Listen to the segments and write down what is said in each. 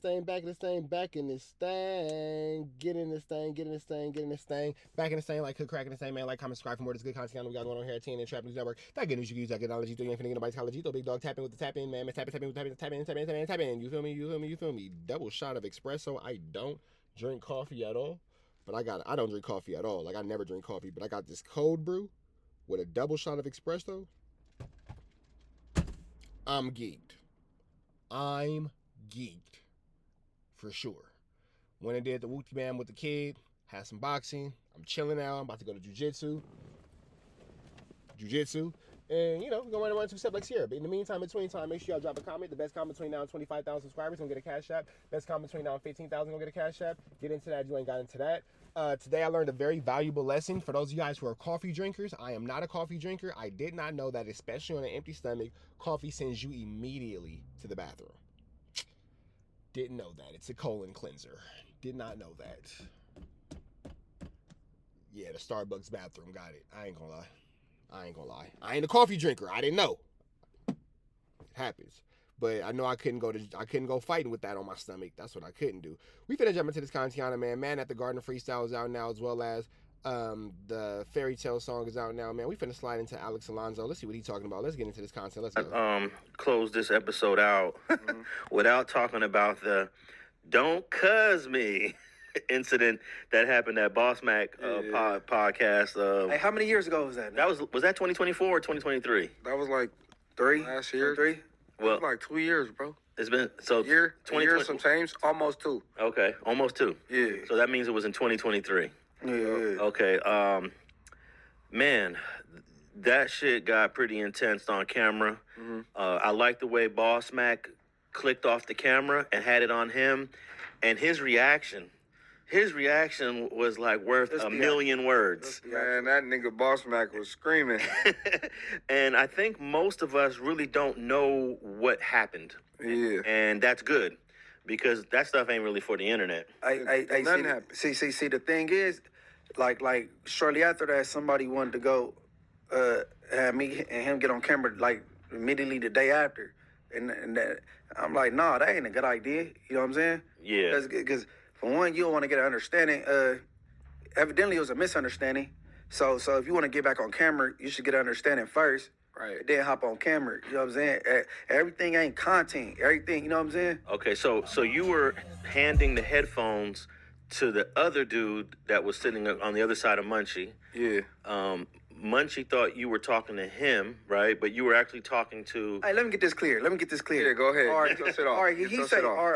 Thing, back in this thing, back in this thing, get in this thing, get in this thing, get in this thing, back in this thing, like cook crack in this thing, man. Like, comment, subscribe for more. This good content we got going on here at TNN Trap News Network. That good news you can use, that good knowledge you do. You ain't finna get nobody's college. You throw big dog tap in with the tap in, man. Tap in, tap in, tap in, tap in, tap in, tap in, tap in. You feel me? You feel me? You feel me? Double shot of espresso. I don't drink coffee at all, but I don't drink coffee at all. Like, I never drink coffee, but I got this cold brew with a double shot of espresso. I'm geeked. I'm geeked. For sure. When I did the Wooty Bam with the kid, had some boxing. I'm chilling now. I'm about to go to jujitsu. And, you know, we're going to run 2 step like Sierra. But in the meantime, between time, make sure y'all drop a comment. The best comment between now and 25,000 subscribers gonna get a cash app. Best comment between now and 15,000 gonna get a cash app. Get into that. You ain't got into that. Today I learned a very valuable lesson. For those of you guys who are coffee drinkers, I am not a coffee drinker. I did not know that, especially on an empty stomach, coffee sends you immediately to the bathroom. Didn't know that. It's a colon cleanser. Did not know that. Yeah, the Starbucks bathroom got it. I ain't gonna lie. I ain't a coffee drinker. I didn't know. It happens. But I know I couldn't go fighting with that on my stomach. That's what I couldn't do. We finna jump into this content, man. Man at the Garden Freestyle is out now, as well as the Fairy Tale song is out now, man. We finna slide into Alex Alonso. Let's see what he's talking about. Let's get into this content. Let's go. Close this episode out without talking about the "Don't Cuz Me" incident that happened at Boss Mac podcast. Hey, how many years ago was that? Was that 2024 or 2023? That was like Three? last year. 3? Well, Like 2 years, bro. it's been so Year, 2020 some change, almost 2. Okay, almost 2. Yeah. So that means it was in 2023. Yeah. Okay, man, that shit got pretty intense on camera. I like the way Boss Mac clicked off the camera and had it on him, and his reaction was like worth a million words. Man, that nigga Boss Mac was screaming. And I think most of us really don't know what happened. Yeah. And that's good, because that stuff ain't really for the internet. Nothing happened. See, the thing is, like shortly after that, somebody wanted to go have me and him get on camera, like, immediately the day after. And that, I'm like, nah, that ain't a good idea. You know what I'm saying? Yeah. Because for one, you don't want to get an understanding. Evidently, it was a misunderstanding. So if you want to get back on camera, you should get an understanding first. Right. Then hop on camera. You know what I'm saying? Everything ain't content. Everything, you know what I'm saying? Okay, so you were handing the headphones to the other dude that was sitting on the other side of Munchie. Yeah. Munchie thought you were talking to him, right? But you were actually talking to... Hey, let me get this clear. Yeah, go ahead. All right, Get your shit off. all right. Get He your say, shit off. all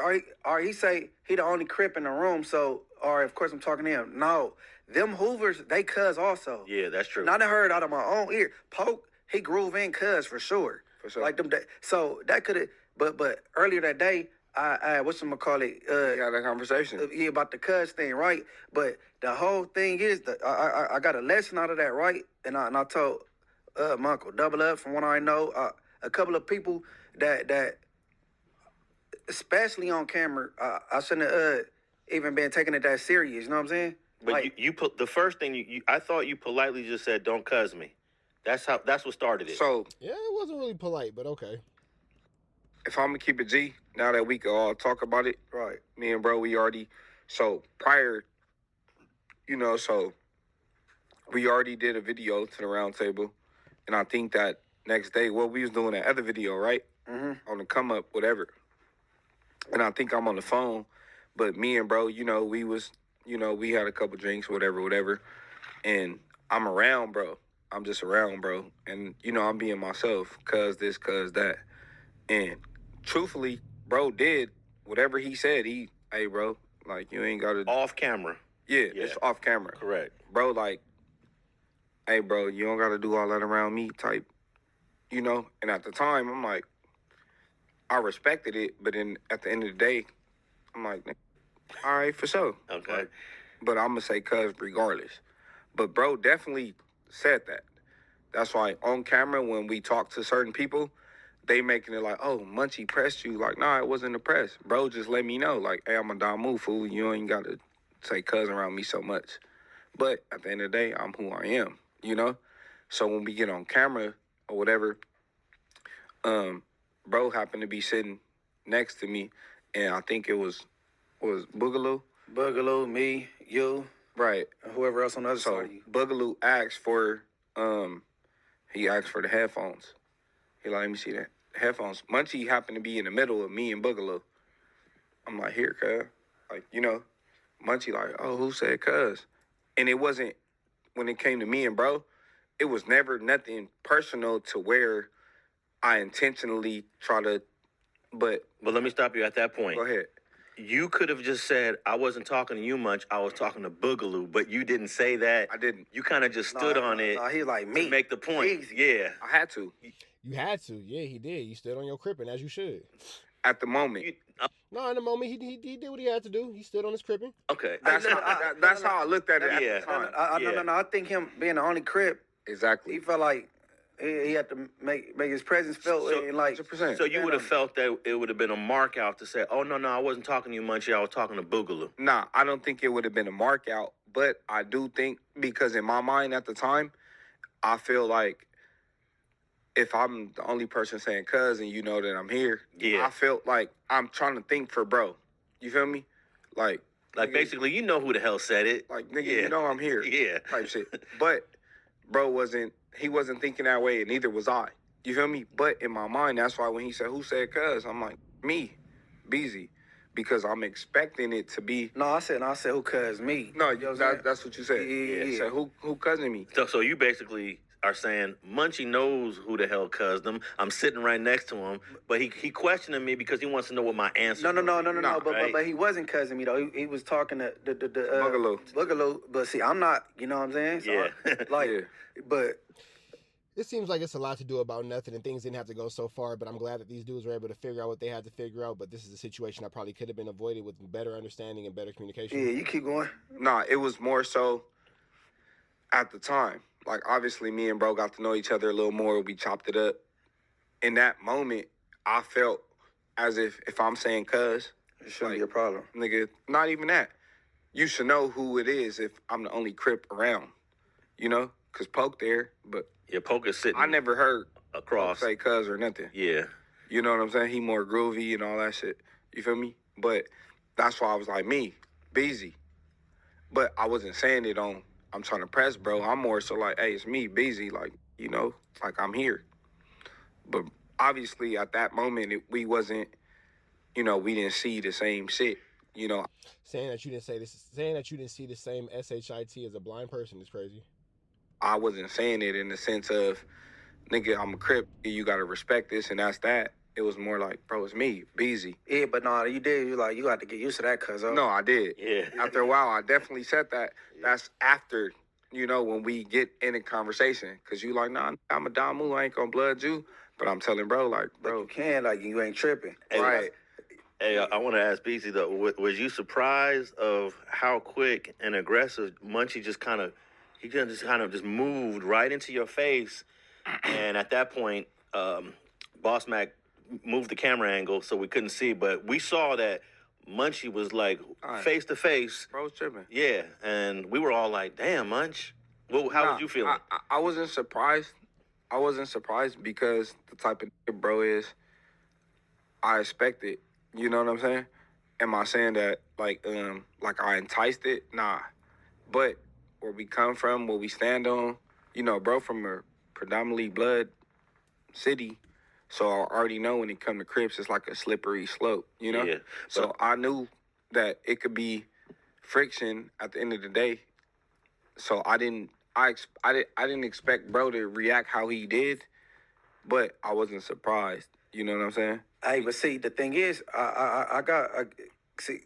right. He say he the only Crip in the room. So, all right, of course I'm talking to him. No, them Hoovers, they cuz also. Yeah, that's true. Now I heard out of my own ear. Poke, he groove in cuz for sure. For sure. Like them. So that could have. But earlier that day, I whatchamacallit, We had that conversation. yeah, about the cuz thing, right? But the whole thing is that I got a lesson out of that, right? And I told my uncle Double Up, from what I know, a couple of people that especially on camera, I shouldn't have even been taking it that serious. You know what I'm saying? But like, you put the first thing I thought you politely just said, "Don't cuz me." That's what started it. So, Yeah, it wasn't really polite, but okay. if I'm going to keep it G, now that we can all talk about it, right. me and bro, we already... So, prior, so we already did a video to the round table. And I think that next day, we was doing that other video, right? Mm-hmm. On the come up, whatever. And I think I'm on the phone, but me and bro, we was, we had a couple drinks, whatever. And I'm around, bro. I'm just around, bro. And, I'm being myself, cuz this, cuz that. And truthfully, bro did whatever he said. Hey, bro, like, you ain't got to... Off camera. Yeah, it's off camera. Correct. Bro, like, hey, bro, you don't got to do all that around me type, And at the time, I'm like, I respected it, but then at the end of the day, I'm like, all right, for sure. Okay. Like, but I'm going to say cuz regardless. But bro definitely said that. That's why on camera, when we talk to certain people, they making it like, oh, Munchie pressed you. Like, nah, it wasn't the press. Bro just let me know, like, hey, I'm a Don Move, fool. You ain't got to say cuz around me so much. But at the end of the day, I'm who I am, So when we get on camera or whatever, bro happened to be sitting next to me, and I think it was Boogaloo. Boogaloo, me, you, Right. and whoever else on the other So side of you. Boogaloo asked for he asked for the headphones. He like, let me see that headphones. Munchie happened to be in the middle of me and Boogaloo. I'm like, here, cuz. Like, you know, Munchie like, oh, who said cuz? And it wasn't, when it came to me and bro, it was never nothing personal to where I intentionally try to, but But let me stop you at that point. go ahead. You could have just said, I wasn't talking to you much, I was talking to Boogaloo, but you didn't say that. I didn't. You kind of just stood on it He like me. to make the point. Easy. Yeah. I had to You had to. Yeah, he did. You stood on your cripping, as you should. at the moment. No, in the moment, he did what he had to do. He stood on his cripping. Okay. That's how I looked at it Yeah. at the time. No. I think him being the only Crip, Exactly. he felt like he had to make his presence felt So- and like 100%. So you would have felt that it would have been a mark out to say, oh, no, I wasn't talking to you, Munchie, I was talking to Boogaloo. Nah, I don't think it would have been a mark out, but I do think, because in my mind at the time, I feel like if I'm the only person saying cuz and you know that I'm here, Yeah. I felt like I'm trying to think for bro. You feel me? Like nigga, Basically, you know who the hell said it. like nigga, Yeah. you know I'm here. Yeah. Type shit. But bro wasn't thinking that way, and neither was I. You feel me? But in my mind, that's why when he said, who said cuz? I'm like, me, Beezy. Because I'm expecting it to be. No, I said who cuz me. No, You know what I'm saying? that's what you said. Yeah. Said, who cousin me? So you basically are saying Munchie knows who the hell cussed him. I'm sitting right next to him, but he questioning me because he wants to know what my answer No. was. But he wasn't cussing me though. He was talking to the Boogaloo. But see, I'm not. You know what I'm saying? So Yeah. like, Yeah. but It seems like it's a lot to do about nothing, and things didn't have to go so far, but I'm glad that these dudes were able to figure out what they had to figure out, but this is a situation that probably could have been avoided with better understanding and better communication. yeah, you keep going. Nah, it was more so at the time. Like, obviously, me and bro got to know each other a little more. We chopped it up. In that moment, I felt as if I'm saying cuz, It shouldn't like, be a problem. nigga, not even that. You should know who it is if I'm the only Crip around. You know? Because Poke there, but Your poker's sitting I never heard across. Poke say cuz or nothing. Yeah. You know what I'm saying? He more groovy and all that shit. You feel me? But that's why I was like, me, Beezy. But I wasn't saying it on, I'm trying to press, bro. I'm more so like, hey, it's me, Beezy. Like, you know, like I'm here. But obviously at that moment, we wasn't, you know, we didn't see the same shit. You know, Saying that you didn't see the same SHIT as a blind person is crazy. I wasn't saying it in the sense of, nigga, I'm a Crip. You got to respect this and that's that. It was more like, bro, it's me, Beezy. Yeah, but no, you did. You like, you got to get used to that, cuz. No, I did. Yeah. After a while, I definitely said that. That's after, you know, when we get in a conversation. Because you like, nah, I'm a Damu. I ain't going to blood you. But I'm telling bro, like, But bro. you can, like, you ain't tripping. Hey, Right. Hey, I want to ask BC though, was you surprised of how quick and aggressive Munchie just kind of moved right into your face, and at that point, Boss Mac moved the camera angle so we couldn't see, but we saw that Munchie was like Alright. face to face. Bro's tripping. Yeah, and we were all like, "Damn, Munch." Well, how was you feeling? I wasn't surprised. I wasn't surprised because the type of nigga bro is, I expect it. You know what I'm saying? Am I saying that like I enticed it? Nah. But where we come from, what we stand on, you know, bro from a predominantly blood city. So I already know when it come to Crips, it's like a slippery slope, you know? Yeah. So I knew that it could be friction at the end of the day. So I didn't expect bro to react how he did, but I wasn't surprised. You know what I'm saying? Hey, but see, the thing is,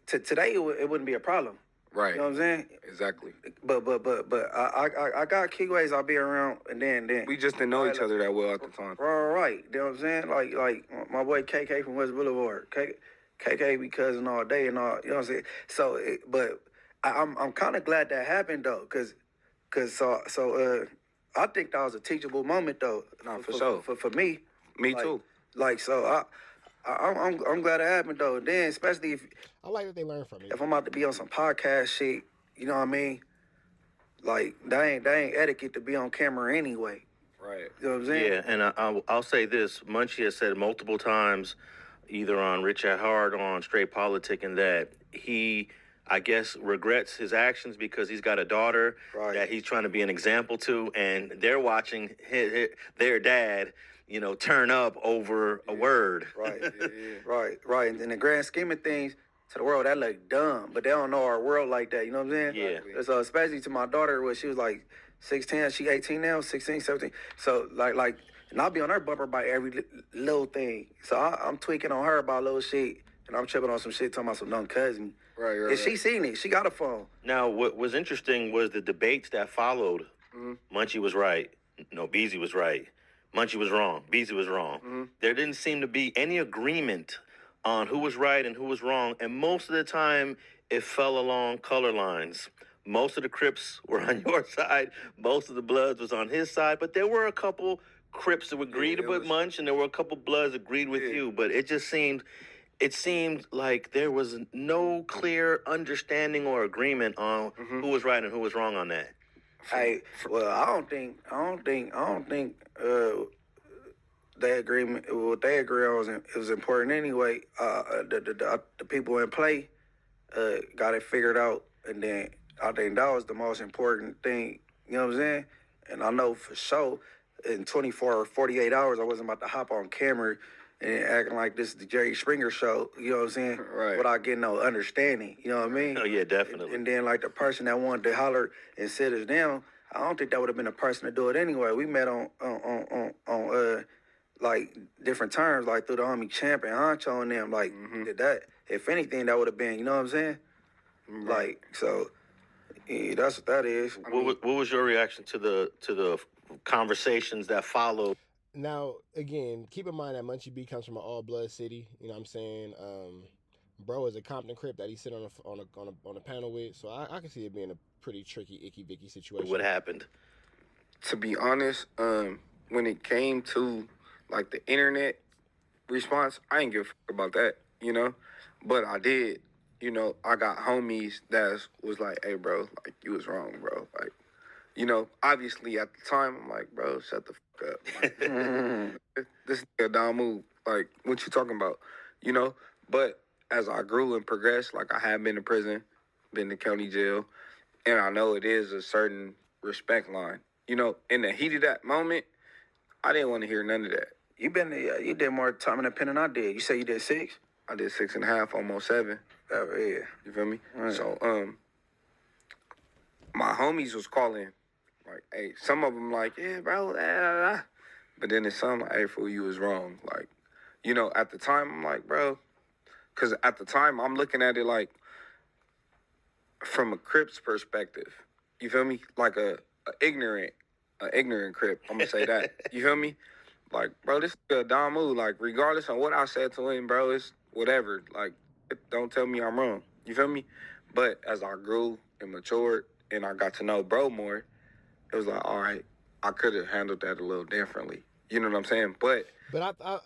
today it wouldn't be a problem. Right. You know what I'm saying? Exactly. But I got keyways I'll be around, and then We just didn't know each other that well at the time. right. You know what I'm saying? Like my boy KK from West Boulevard. KK be cousin all day and all. You know what I'm saying? So, but I'm kind of glad that happened though, cause I think that was a teachable moment though. Nah, for sure. For me. Me Like- too. Like so, I'm glad it happened though. Then especially I like that they learn from it. if I'm about to be on some podcast shit, you know what I mean? Like that ain't etiquette to be on camera anyway. Right. You know what I'm saying? Yeah, and I'll say this: Munchie has said multiple times, either on Rich at Heart or on Straight Politic, and that he, I guess, regrets his actions because he's got a daughter Right. that he's trying to be an example to, and they're watching their dad, you know, turn up over a word. Right, right. And in the grand scheme of things, to the world, that look dumb, but they don't know our world like that. You know what I'm saying? Yeah. So especially to my daughter, when she was like 16, she 18 now, 16, 17. So like, and I'll be on her bumper by every little thing. So I'm tweaking on her about little shit, and I'm tripping on some shit talking about some dumb cousin. Right. And she seen it. She got a phone. Now, what was interesting was the debates that followed. Munchie was right. No, Beezy was right. Munchie was wrong. Beezy was wrong. There didn't seem to be any agreement on who was right and who was wrong, and most of the time it fell along color lines. Most of the Crips were on your side. Most of the Bloods was on his side, but there were a couple Crips that agreed with Munch, and there were a couple Bloods that agreed with you. But it just seemed like there was no clear understanding or agreement on who was right and who was wrong on that. Well, I don't think they agreement what they agree on was important anyway. The people in play got it figured out, and then I think that was the most important thing. You know what I'm saying? And I know for sure in 24 or 48 hours I wasn't about to hop on camera and acting like this is the Jerry Springer show. You know what I'm saying? Right. Without getting no understanding. You know what I mean? Oh yeah, definitely. And then like the person that wanted to holler and sit us down, I don't think that would have been the person to do it anyway. We met on like different terms, like through the homie Champ and Honcho and them. Like did that. If anything, that would have been. You know what I'm saying? Like so. Yeah, that's what that is. What was your reaction to the conversations that followed? Now, again, keep in mind that Munchie B comes from an all-blood city. You know what I'm saying? Bro is a Compton Crip that he's sitting on a panel with, so I can see it being a pretty tricky, icky-vicky situation. What happened? To be honest, when it came to like the internet response, I ain't give a fuck about that, you know. But I did, you know. I got homies that was like, "Hey, bro, like you was wrong, bro." Like, you know, obviously at the time, I'm like, "Bro, shut the fuck up." Like, this nigga Don move. Like, what you talking about? You know. But as I grew and progressed, like I have been to prison, been to county jail, and I know it is a certain respect line. You know, in the heat of that moment, I didn't want to hear none of that. You did more time in the pen than I did. You say you did 6? I did 6.5, almost 7. Yeah. You feel me? Right. So, my homies was calling, like, hey, some of them like, yeah, bro, but then there's some like, hey, fool, you was wrong. Like, you know, at the time, I'm like, bro, because at the time, I'm looking at it like, from a Crip's perspective, you feel me? Like a ignorant Crip, I'm gonna say that. You feel me? Like, bro, this is a dumb move. Like, regardless of what I said to him, bro, it's whatever. Like, don't tell me I'm wrong. You feel me? But as I grew and matured and I got to know bro more, it was like, all right, I could have handled that a little differently. You know what I'm saying? But I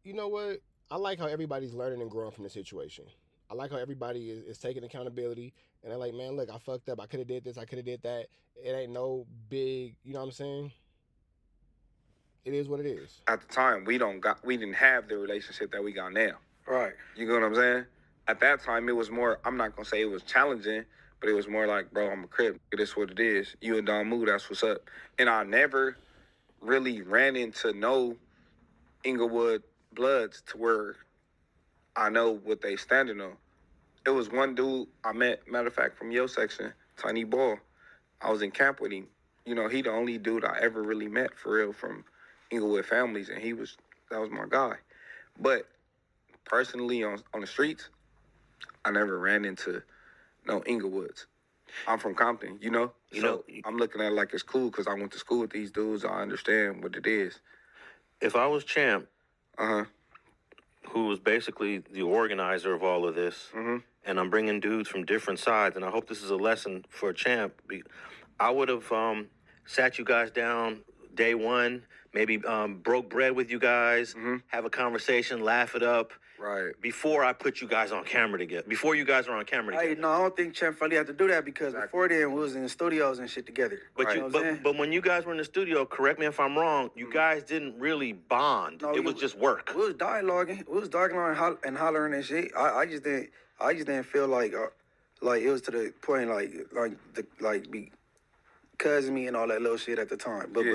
you know what? I like how everybody's learning and growing from the situation. I like how everybody is taking accountability, and they're like, man, look, I fucked up. I could have did this. I could have did that. It ain't no big, you know what I'm saying? It is what it is. at the time, we didn't have the relationship that we got now. Right. You know what I'm saying? At that time, it was more, I'm not going to say it was challenging, but it was more like, bro, I'm a Crip. It is what it is. You and Don Moo, that's what's up. And I never really ran into no Inglewood Bloods to where I know what they standing on. It was one dude I met, matter of fact, from your section, Tiny Ball. I was in camp with him. You know, he the only dude I ever really met for real from Inglewood families, and that was my guy. But personally, on the streets, I never ran into no Inglewoods. I'm from Compton, you know? I'm looking at it like it's cool because I went to school with these dudes. I understand what it is. If I was Champ, Uh-huh. who was basically the organizer of all of this, and I'm bringing dudes from different sides, and I hope this is a lesson for Champ, I would have sat you guys down day one, maybe broke bread with you guys, have a conversation, laugh it up. Right. Before I put you guys on camera together, before you guys are on camera together. No, I don't think Champ really had to do that because before then we was in the studios and shit together. But Right. you, but when you guys were in the studio, correct me if I'm wrong, you guys didn't really bond. No, it was just work. We was dialoguing, and hollering and shit. I just didn't feel like it was to the point be cousin me and all that little shit at the time. But we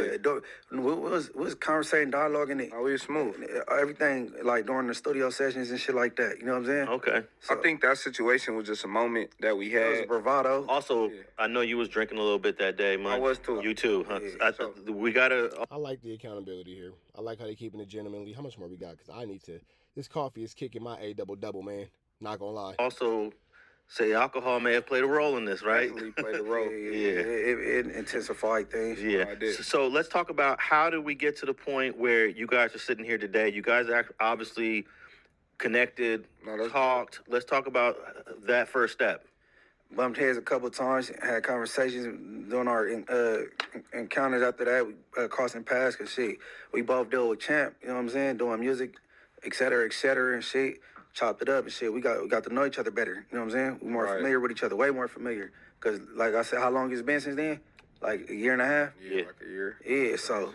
was conversating, dialoguing it. Oh, we was smooth. Everything like during the studio sessions and shit like that. You know what I'm saying? Okay. I think that situation was just a moment that we It was had. bravado. Also, I know you was drinking a little bit that day, man. I was too. You too. Huh? Yeah, We gotta. I like the accountability here. I like how they keeping it gentlemanly. How much more we got? Because I need to. This coffee is kicking my A double, man. Not gonna lie. Also, say alcohol may have played a role in this, right? Definitely played a role. Yeah. It intensified things. Yeah. I did. So let's talk about how did we get to the point where you guys are sitting here today? You guys are obviously connected, talked. Let's talk about that first step. Bumped heads a couple times, had conversations during our encounters after that, crossing paths, cause shit, we both deal with Champ, you know what I'm saying, doing music, et cetera, and shit, chopped it up and shit. We got to know each other better, you know what I'm saying? We more familiar with each other, way more familiar, cause like I said, how long it's been since then? Like a year and a half? Yeah, like a year. Yeah, so,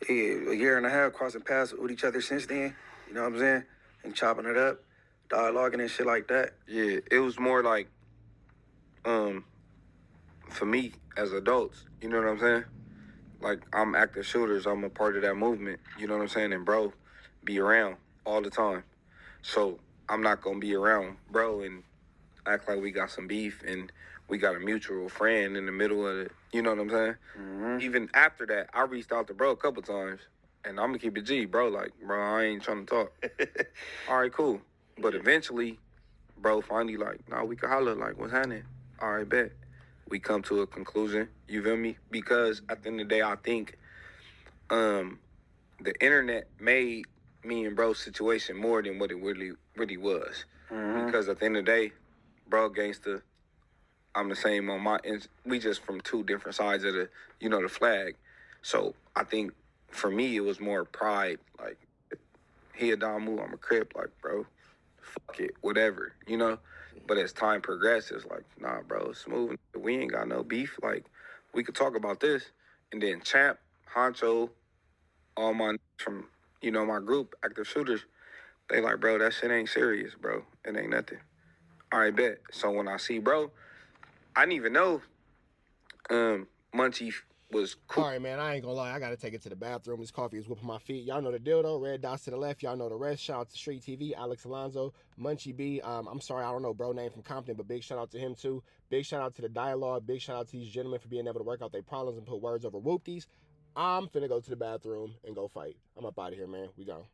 a year and a half crossing paths with each other since then, you know what I'm saying? And chopping it up, dialoguing and shit like that. Yeah, it was more like, for me as adults, you know what I'm saying? Like, I'm active shooters, I'm a part of that movement, you know what I'm saying? And bro, be around all the time. So I'm not gonna be around bro and act like we got some beef and we got a mutual friend in the middle of it, you know what I'm saying? Mm-hmm. Even after that, I reached out to bro a couple times, and I'm gonna keep it G, bro, like, bro, I ain't trying to talk. All right, cool. But eventually, bro finally like, nah, we can holler, like, what's happening? All right, bet. We come to a conclusion, you feel me? Because at the end of the day, I think the internet made me and bro's situation more than what it really was. Mm-hmm. Because at the end of the day, bro gangsta, I'm the same on my end. We just from two different sides of the, the flag. So I think for me, it was more pride. Like, he a Damu, I'm a Crip. Like, bro, fuck it, whatever, But as time progresses, like, nah, bro, it's smooth. We ain't got no beef. Like, we could talk about this. And then Champ, Honcho, all my from, my group, active shooters, they like, bro, that shit ain't serious, bro. It ain't nothing. All right, bet. So when I see bro, I didn't even know Munchie was cool. All right, man, I ain't gonna lie. I gotta take it to the bathroom. This coffee is whooping my feet. Y'all know the deal, though. Red dots to the left. Y'all know the rest. Shout out to Street TV, Alex Alonzo, Munchie B. I'm sorry, I don't know bro name from Compton, but big shout out to him, too. Big shout out to the dialogue. Big shout out to these gentlemen for being able to work out their problems and put words over whoopties. I'm finna go to the bathroom and go fight. I'm up out of here, man. We gone.